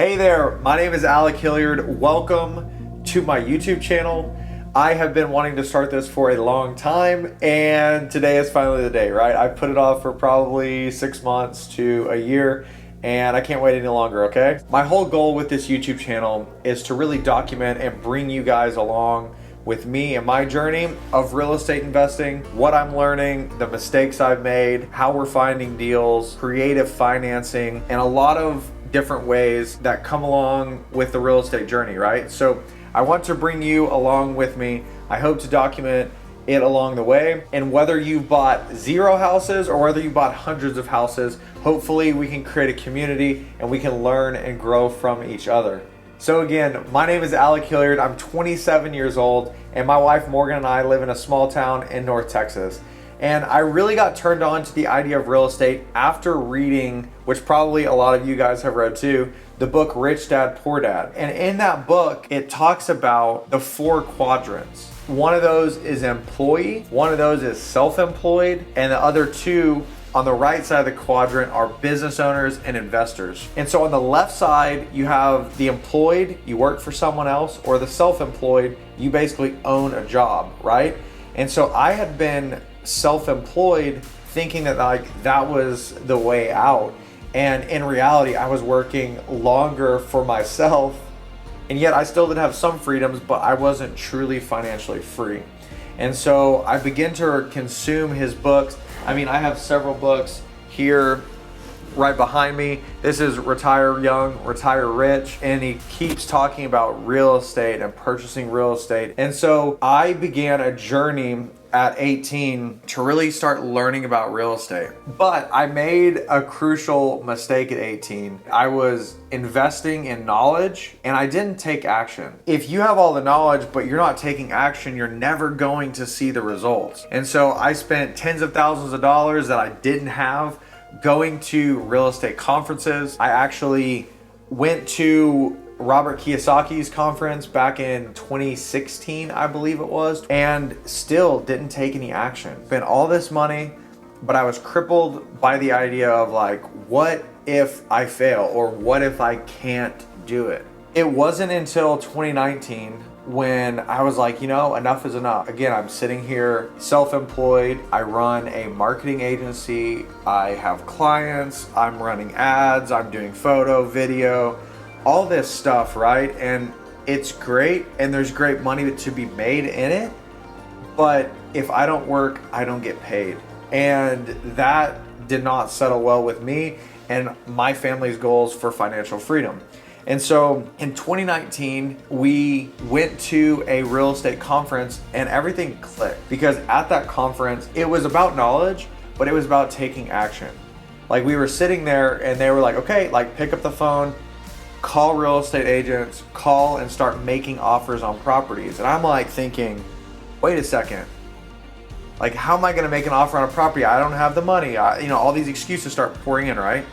Hey there, my name is Alec Hilliard. Welcome to my YouTube channel. I have been wanting to start this for a long time, and today is finally the day, right? I put it off for probably 6 months to a year, and I can't wait any longer, okay? My whole goal with this YouTube channel is to really document and bring you guys along with me and my journey of real estate investing, what I'm learning, the mistakes I've made, how we're finding deals, creative financing, and a lot of different ways that come along with the real estate journey, right? So I want to bring you along with me. I hope to document it along the way. And whether you bought 0 houses or whether you bought hundreds of houses, hopefully we can create a community and we can learn and grow from each other. So again, my name is Alec Hilliard. I'm 27 years old, and my wife Morgan and I live in a small town in North Texas. And I really got turned on to the idea of real estate after reading, which probably a lot of you guys have read too, the book Rich Dad, Poor Dad. And in that book, it talks about the 4 quadrants. One of those is employee, one of those is self-employed, and the other 2 on the right side of the quadrant are business owners and investors. And so on the left side, you have the employed, you work for someone else, or the self-employed, you basically own a job, right? And so I had been self-employed thinking that that was the way out. And in reality, I was working longer for myself, and yet I still did have some freedoms, but I wasn't truly financially free. And so I began to consume his books. I mean, I have several books here right behind me. This is Retire Young, Retire Rich, and he keeps talking about real estate and purchasing real estate. And so I began a journey at 18 to really start learning about real estate. But I made a crucial mistake at 18. I was investing in knowledge and I didn't take action. If you have all the knowledge but you're not taking action, you're never going to see the results. And so I spent tens of thousands of dollars that I didn't have going to real estate conferences. I actually went to Robert Kiyosaki's conference back in 2016, I believe it was, and still didn't take any action. Spent all this money, but I was crippled by the idea of like, what if I fail, or what if I can't do it? It wasn't until 2019 when I was like, you know, enough is enough. Again, I'm sitting here self-employed. I run a marketing agency. I have clients. I'm running ads. I'm doing photo, video, all this stuff, right? And it's great, and there's great money to be made in it. But if I don't work, I don't get paid. And that did not settle well with me and my family's goals for financial freedom. And so in 2019, we went to a real estate conference and everything clicked, because at that conference, it was about knowledge, but it was about taking action. Like, we were sitting there and they were like, okay, like, pick up the phone, call real estate agents, call and start making offers on properties. And I'm like thinking, wait a second, like, how am I going to make an offer on a property? I don't have the money. All these excuses start pouring in, right?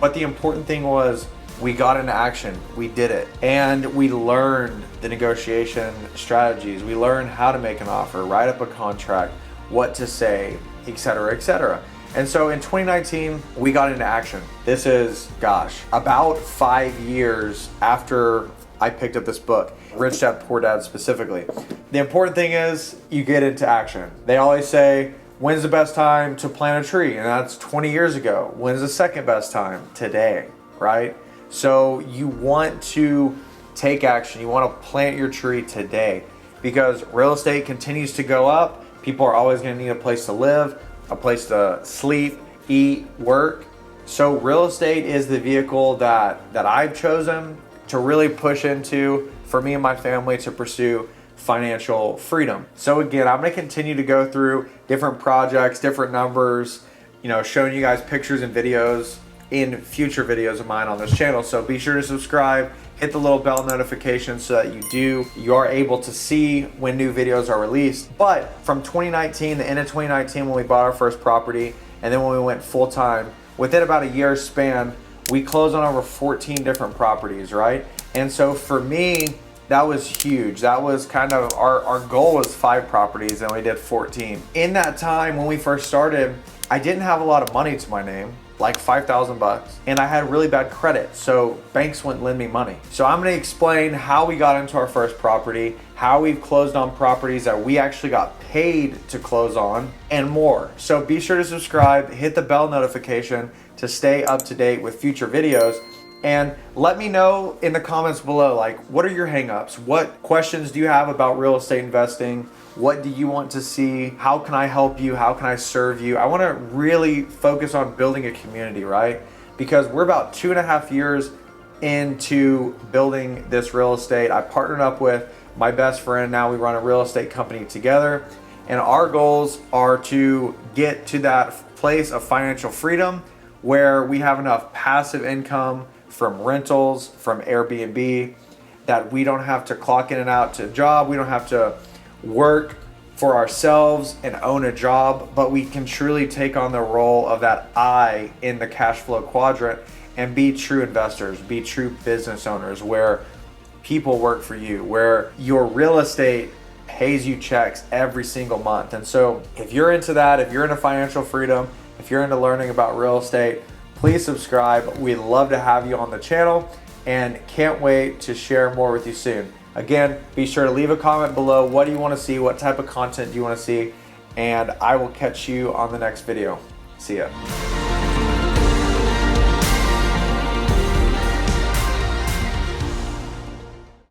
But the important thing was, we got into action, we did it, and we learned the negotiation strategies. We learned how to make an offer, write up a contract, what to say, etc., etc. And so in 2019, we got into action. This is, about 5 years after I picked up this book, Rich Dad, Poor Dad specifically. The important thing is you get into action. They always say, when's the best time to plant a tree? And that's 20 years ago. When's the second best time? Today, right? So you want to take action. You want to plant your tree today, because real estate continues to go up. People are always going to need a place to live, a place to sleep, eat, work. So real estate is the vehicle that I've chosen to really push into for me and my family to pursue financial freedom. So again, I'm going to continue to go through different projects, different numbers, showing you guys pictures and videos in future videos of mine on this channel. So be sure to subscribe, hit the little bell notification so that you are able to see when new videos are released. But from 2019, the end of 2019, when we bought our first property, and then when we went full time, within about a year's span, we closed on over 14 different properties, right? And so for me, that was huge. That was kind of our goal was 5 properties, and we did 14. In that time when we first started, I didn't have a lot of money to my name. like 5,000 bucks, and I had really bad credit, so banks wouldn't lend me money. So I'm gonna explain how we got into our first property, how we've closed on properties that we actually got paid to close on, and more. So be sure to subscribe, hit the bell notification to stay up to date with future videos. And let me know in the comments below, like, what are your hangups? What questions do you have about real estate investing? What do you want to see? How can I help you? How can I serve you? I want to really focus on building a community, right? Because we're about 2.5 years into building this real estate. I partnered up with my best friend. Now we run a real estate company together. And our goals are to get to that place of financial freedom where we have enough passive income from rentals, from Airbnb, that we don't have to clock in and out to a job. We don't have to work for ourselves and own a job, but we can truly take on the role of that I in the cash flow quadrant and be true investors, be true business owners, where people work for you, where your real estate pays you checks every single month. And so if you're into that, if you're into financial freedom, if you're into learning about real estate, please subscribe. We'd love to have you on the channel and can't wait to share more with you soon. Again, be sure to leave a comment below. What do you want to see? What type of content do you want to see? And I will catch you on the next video. See ya.